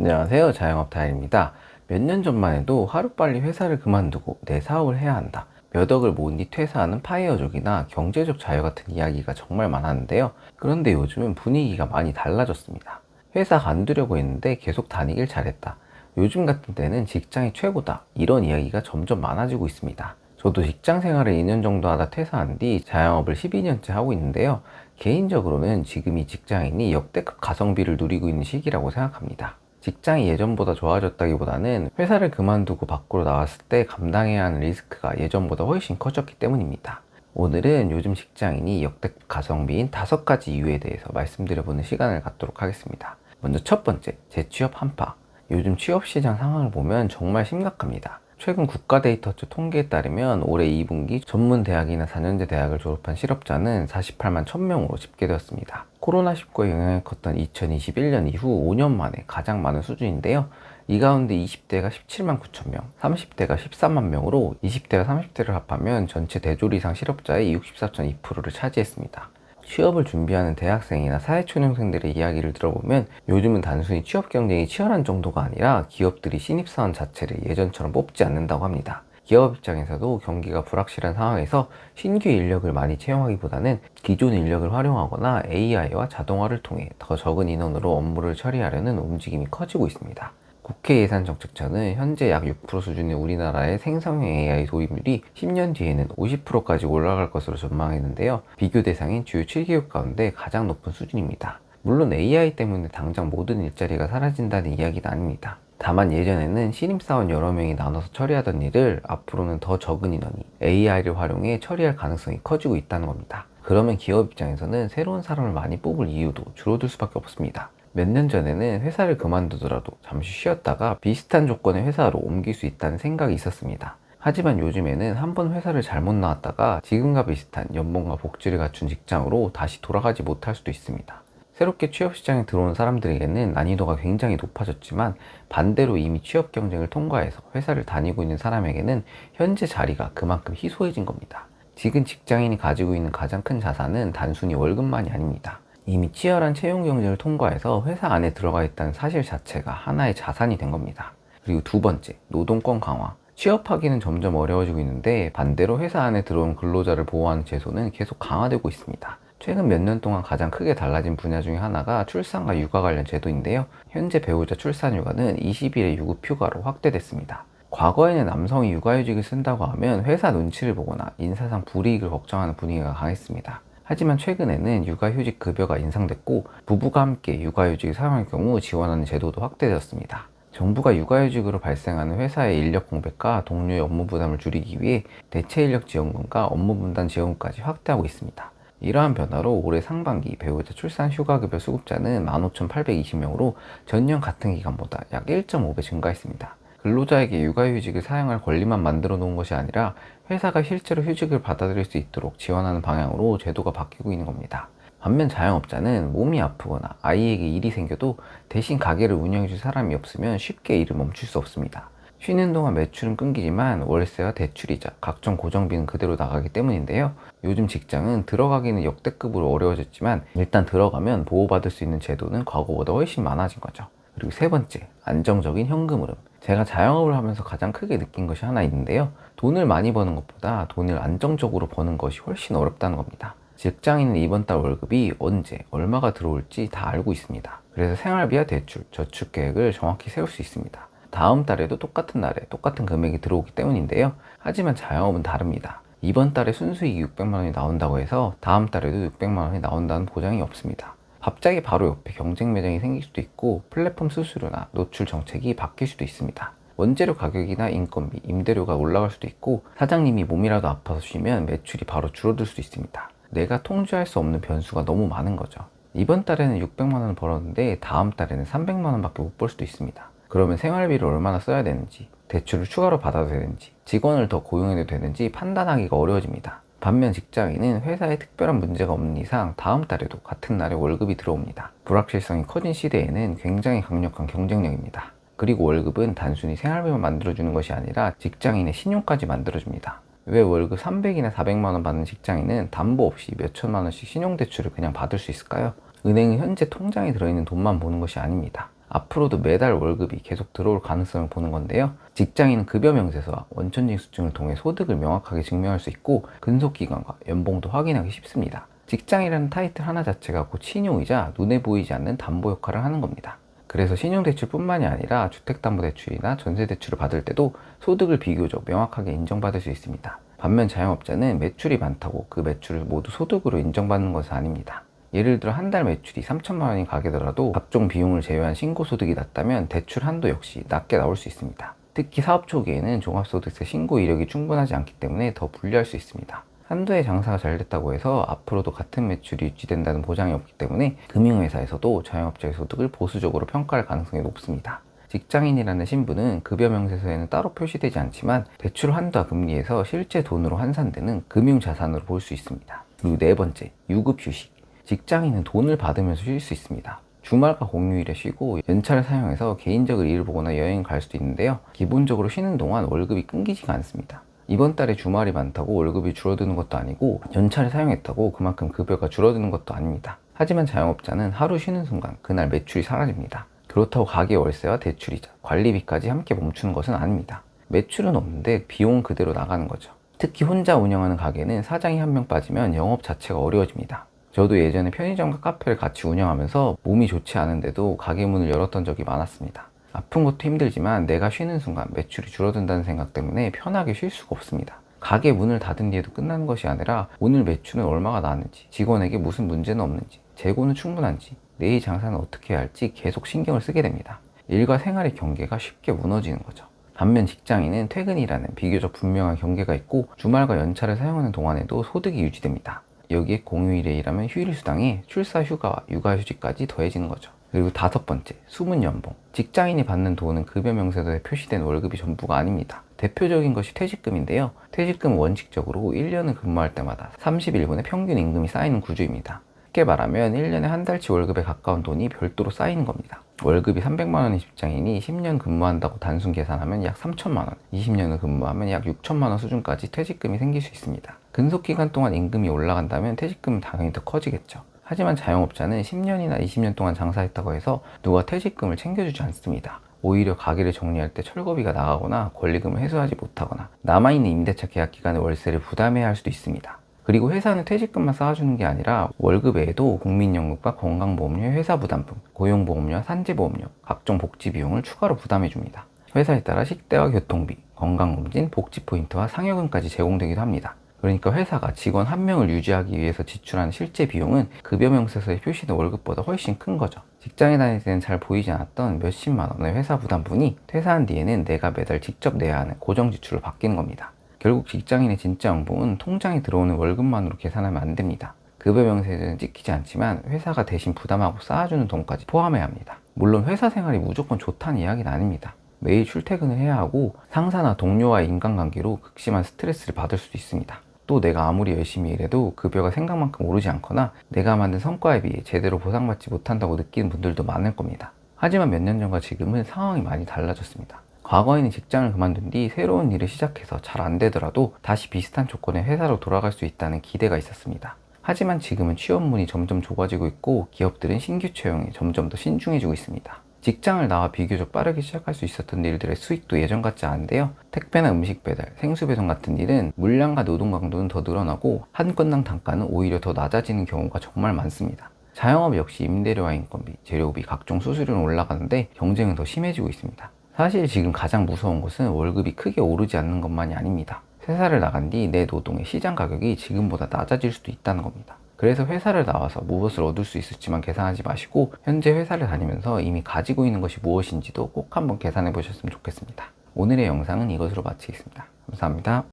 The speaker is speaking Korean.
안녕하세요. 자영업 다일입니다. 몇 년 전만 해도 하루빨리 회사를 그만두고 내 사업을 해야 한다. 몇 억을 모은 뒤 퇴사하는 파이어족이나 경제적 자유 같은 이야기가 정말 많았는데요. 그런데 요즘은 분위기가 많이 달라졌습니다. 회사 관두려고 했는데 계속 다니길 잘했다. 요즘 같은 때는 직장이 최고다. 이런 이야기가 점점 많아지고 있습니다. 저도 직장 생활을 2년 정도 하다 퇴사한 뒤 자영업을 12년째 하고 있는데요. 개인적으로는 지금 이 직장인이 역대급 가성비를 누리고 있는 시기라고 생각합니다. 직장이 예전보다 좋아졌다기보다는 회사를 그만두고 밖으로 나왔을 때 감당해야 하는 리스크가 예전보다 훨씬 커졌기 때문입니다. 오늘은 요즘 직장인이 역대급 가성비인 5가지 이유에 대해서 말씀드려보는 시간을 갖도록 하겠습니다. 먼저 첫 번째, 재취업 한파. 요즘 취업시장 상황을 보면 정말 심각합니다. 최근 국가데이터처 통계에 따르면 올해 2분기 전문 대학이나 4년제 대학을 졸업한 실업자는 48만 1000명으로 집계되었습니다. 코로나19의 영향이 컸던 2021년 이후 5년 만에 가장 많은 수준인데요. 이 가운데 20대가 17만 9천명, 30대가 13만 명으로 20대와 30대를 합하면 전체 대졸 이상 실업자의 64.2%를 차지했습니다. 취업을 준비하는 대학생이나 사회초년생들의 이야기를 들어보면 요즘은 단순히 취업 경쟁이 치열한 정도가 아니라 기업들이 신입사원 자체를 예전처럼 뽑지 않는다고 합니다. 기업 입장에서도 경기가 불확실한 상황에서 신규 인력을 많이 채용하기보다는 기존 인력을 활용하거나 AI와 자동화를 통해 더 적은 인원으로 업무를 처리하려는 움직임이 커지고 있습니다. 국회 예산정책처는 현재 약 6% 수준의 우리나라의 생성형 AI 도입률이 10년 뒤에는 50%까지 올라갈 것으로 전망했는데요. 비교 대상인 주요 7기업 가운데 가장 높은 수준입니다. 물론 AI 때문에 당장 모든 일자리가 사라진다는 이야기는 아닙니다. 다만 예전에는 신입사원 여러 명이 나눠서 처리하던 일을 앞으로는 더 적은 인원이 AI를 활용해 처리할 가능성이 커지고 있다는 겁니다. 그러면 기업 입장에서는 새로운 사람을 많이 뽑을 이유도 줄어들 수밖에 없습니다. 몇 년 전에는 회사를 그만두더라도 잠시 쉬었다가 비슷한 조건의 회사로 옮길 수 있다는 생각이 있었습니다. 하지만 요즘에는 한번 회사를 잘못 나왔다가 지금과 비슷한 연봉과 복지를 갖춘 직장으로 다시 돌아가지 못할 수도 있습니다. 새롭게 취업시장에 들어온 사람들에게는 난이도가 굉장히 높아졌지만 반대로 이미 취업 경쟁을 통과해서 회사를 다니고 있는 사람에게는 현재 자리가 그만큼 희소해진 겁니다. 지금 직장인이 가지고 있는 가장 큰 자산은 단순히 월급만이 아닙니다. 이미 치열한 채용 경쟁을 통과해서 회사 안에 들어가 있다는 사실 자체가 하나의 자산이 된 겁니다. 그리고 두 번째, 노동권 강화. 취업하기는 점점 어려워지고 있는데 반대로 회사 안에 들어온 근로자를 보호하는 제도는 계속 강화되고 있습니다. 최근 몇 년 동안 가장 크게 달라진 분야 중에 하나가 출산과 육아 관련 제도인데요. 현재 배우자 출산 휴가는 20일의 유급 휴가로 확대됐습니다. 과거에는 남성이 육아휴직을 쓴다고 하면 회사 눈치를 보거나 인사상 불이익을 걱정하는 분위기가 강했습니다. 하지만 최근에는 육아휴직 급여가 인상됐고 부부가 함께 육아휴직을 사용할 경우 지원하는 제도도 확대되었습니다. 정부가 육아휴직으로 발생하는 회사의 인력 공백과 동료의 업무 부담을 줄이기 위해 대체 인력 지원금과 업무 분담 지원금까지 확대하고 있습니다. 이러한 변화로 올해 상반기 배우자 출산 휴가급여 수급자는 15,820명으로 전년 같은 기간보다 약 1.5배 증가했습니다. 근로자에게 육아휴직을 사용할 권리만 만들어 놓은 것이 아니라 회사가 실제로 휴직을 받아들일 수 있도록 지원하는 방향으로 제도가 바뀌고 있는 겁니다. 반면 자영업자는 몸이 아프거나 아이에게 일이 생겨도 대신 가게를 운영해 줄 사람이 없으면 쉽게 일을 멈출 수 없습니다. 쉬는 동안 매출은 끊기지만 월세와 대출이자 각종 고정비는 그대로 나가기 때문인데요. 요즘 직장은 들어가기는 역대급으로 어려워졌지만 일단 들어가면 보호받을 수 있는 제도는 과거보다 훨씬 많아진 거죠. 그리고 세 번째, 안정적인 현금 흐름. 제가 자영업을 하면서 가장 크게 느낀 것이 하나 있는데요. 돈을 많이 버는 것보다 돈을 안정적으로 버는 것이 훨씬 어렵다는 겁니다. 직장인은 이번 달 월급이 언제, 얼마가 들어올지 다 알고 있습니다. 그래서 생활비와 대출, 저축 계획을 정확히 세울 수 있습니다. 다음 달에도 똑같은 날에 똑같은 금액이 들어오기 때문인데요. 하지만 자영업은 다릅니다. 이번 달에 순수익이 600만 원이 나온다고 해서 다음 달에도 600만 원이 나온다는 보장이 없습니다. 갑자기 바로 옆에 경쟁 매장이 생길 수도 있고 플랫폼 수수료나 노출 정책이 바뀔 수도 있습니다. 원재료 가격이나 인건비, 임대료가 올라갈 수도 있고 사장님이 몸이라도 아파서 쉬면 매출이 바로 줄어들 수도 있습니다. 내가 통제할 수 없는 변수가 너무 많은 거죠. 이번 달에는 600만 원을 벌었는데 다음 달에는 300만 원밖에 못 벌 수도 있습니다. 그러면 생활비를 얼마나 써야 되는지, 대출을 추가로 받아도 되는지, 직원을 더 고용해도 되는지 판단하기가 어려워집니다. 반면 직장인은 회사에 특별한 문제가 없는 이상 다음 달에도 같은 날에 월급이 들어옵니다. 불확실성이 커진 시대에는 굉장히 강력한 경쟁력입니다. 그리고 월급은 단순히 생활비만 만들어주는 것이 아니라 직장인의 신용까지 만들어줍니다. 왜 월급 300이나 400만 원 받는 직장인은 담보 없이 몇 천만 원씩 신용대출을 그냥 받을 수 있을까요? 은행은 현재 통장에 들어있는 돈만 보는 것이 아닙니다. 앞으로도 매달 월급이 계속 들어올 가능성을 보는 건데요. 직장인은 급여 명세서와 원천징수증을 통해 소득을 명확하게 증명할 수 있고 근속기간과 연봉도 확인하기 쉽습니다. 직장이라는 타이틀 하나 자체가 곧 신용이자 눈에 보이지 않는 담보 역할을 하는 겁니다. 그래서 신용대출뿐만이 아니라 주택담보대출이나 전세대출을 받을 때도 소득을 비교적 명확하게 인정받을 수 있습니다. 반면 자영업자는 매출이 많다고 그 매출을 모두 소득으로 인정받는 것은 아닙니다. 예를 들어 한 달 매출이 3천만 원인 가게더라도 각종 비용을 제외한 신고소득이 낮다면 대출 한도 역시 낮게 나올 수 있습니다. 특히 사업 초기에는 종합소득세 신고 이력이 충분하지 않기 때문에 더 불리할 수 있습니다. 한두 해 장사가 잘 됐다고 해서 앞으로도 같은 매출이 유지된다는 보장이 없기 때문에 금융회사에서도 자영업자의 소득을 보수적으로 평가할 가능성이 높습니다. 직장인이라는 신분은 급여 명세서에는 따로 표시되지 않지만 대출 한도와 금리에서 실제 돈으로 환산되는 금융자산으로 볼 수 있습니다. 그리고 네 번째, 유급 휴식. 직장인은 돈을 받으면서 쉴 수 있습니다. 주말과 공휴일에 쉬고 연차를 사용해서 개인적인 일을 보거나 여행 갈 수도 있는데요. 기본적으로 쉬는 동안 월급이 끊기지가 않습니다. 이번 달에 주말이 많다고 월급이 줄어드는 것도 아니고 연차를 사용했다고 그만큼 급여가 줄어드는 것도 아닙니다. 하지만 자영업자는 하루 쉬는 순간 그날 매출이 사라집니다. 그렇다고 가게 월세와 대출이자 관리비까지 함께 멈추는 것은 아닙니다. 매출은 없는데 비용은 그대로 나가는 거죠. 특히 혼자 운영하는 가게는 사장이 한 명 빠지면 영업 자체가 어려워집니다. 저도 예전에 편의점과 카페를 같이 운영하면서 몸이 좋지 않은데도 가게 문을 열었던 적이 많았습니다. 아픈 것도 힘들지만 내가 쉬는 순간 매출이 줄어든다는 생각 때문에 편하게 쉴 수가 없습니다. 가게 문을 닫은 뒤에도 끝나는 것이 아니라 오늘 매출은 얼마가 나왔는지, 직원에게 무슨 문제는 없는지, 재고는 충분한지, 내일 장사는 어떻게 해야 할지 계속 신경을 쓰게 됩니다. 일과 생활의 경계가 쉽게 무너지는 거죠. 반면 직장인은 퇴근이라는 비교적 분명한 경계가 있고 주말과 연차를 사용하는 동안에도 소득이 유지됩니다. 여기에 공휴일에 일하면 휴일 수당에 출사 휴가와 육아 휴직까지 더해지는 거죠. 그리고 다섯 번째, 숨은 연봉. 직장인이 받는 돈은 급여 명세서에 표시된 월급이 전부가 아닙니다. 대표적인 것이 퇴직금인데요. 퇴직금은 원칙적으로 1년을 근무할 때마다 31분의 평균 임금이 쌓이는 구조입니다. 쉽게 말하면 1년에 한 달치 월급에 가까운 돈이 별도로 쌓이는 겁니다. 월급이 300만 원인 직장인이 10년 근무한다고 단순 계산하면 약 3천만 원, 20년을 근무하면 약 6천만 원 수준까지 퇴직금이 생길 수 있습니다. 근속기간 동안 임금이 올라간다면 퇴직금은 당연히 더 커지겠죠. 하지만 자영업자는 10년이나 20년 동안 장사했다고 해서 누가 퇴직금을 챙겨주지 않습니다. 오히려 가게를 정리할 때 철거비가 나가거나 권리금을 회수하지 못하거나 남아있는 임대차 계약 기간의 월세를 부담해야 할 수도 있습니다. 그리고 회사는 퇴직금만 쌓아주는 게 아니라 월급 외에도 국민연금과 건강보험료, 회사부담금, 고용보험료와 산재보험료, 각종 복지 비용을 추가로 부담해줍니다. 회사에 따라 식대와 교통비, 건강검진, 복지포인트와 상여금까지 제공되기도 합니다. 그러니까 회사가 직원 한 명을 유지하기 위해서 지출하는 실제 비용은 급여 명세서에 표시된 월급보다 훨씬 큰 거죠. 직장에 다닐 때는 잘 보이지 않았던 몇십만 원의 회사 부담분이 퇴사한 뒤에는 내가 매달 직접 내야 하는 고정 지출로 바뀌는 겁니다. 결국 직장인의 진짜 연봉은 통장에 들어오는 월급만으로 계산하면 안 됩니다. 급여 명세서는 찍히지 않지만 회사가 대신 부담하고 쌓아주는 돈까지 포함해야 합니다. 물론 회사 생활이 무조건 좋다는 이야기는 아닙니다. 매일 출퇴근을 해야 하고 상사나 동료와의 인간관계로 극심한 스트레스를 받을 수도 있습니다. 또 내가 아무리 열심히 일해도 급여가 생각만큼 오르지 않거나 내가 만든 성과에 비해 제대로 보상받지 못한다고 느끼는 분들도 많을 겁니다. 하지만 몇 년 전과 지금은 상황이 많이 달라졌습니다. 과거에는 직장을 그만둔 뒤 새로운 일을 시작해서 잘 안 되더라도 다시 비슷한 조건의 회사로 돌아갈 수 있다는 기대가 있었습니다. 하지만 지금은 취업문이 점점 좁아지고 있고 기업들은 신규 채용에 점점 더 신중해지고 있습니다. 직장을 나와 비교적 빠르게 시작할 수 있었던 일들의 수익도 예전 같지 않은데요. 택배나 음식 배달, 생수 배송 같은 일은 물량과 노동 강도는 더 늘어나고 한 건당 단가는 오히려 더 낮아지는 경우가 정말 많습니다. 자영업 역시 임대료와 인건비, 재료비, 각종 수수료는 올라가는데 경쟁은 더 심해지고 있습니다. 사실 지금 가장 무서운 것은 월급이 크게 오르지 않는 것만이 아닙니다. 회사를 나간 뒤 내 노동의 시장 가격이 지금보다 낮아질 수도 있다는 겁니다. 그래서 회사를 나와서 무엇을 얻을 수 있을지만 계산하지 마시고 현재 회사를 다니면서 이미 가지고 있는 것이 무엇인지도 꼭 한번 계산해 보셨으면 좋겠습니다. 오늘의 영상은 이것으로 마치겠습니다. 감사합니다.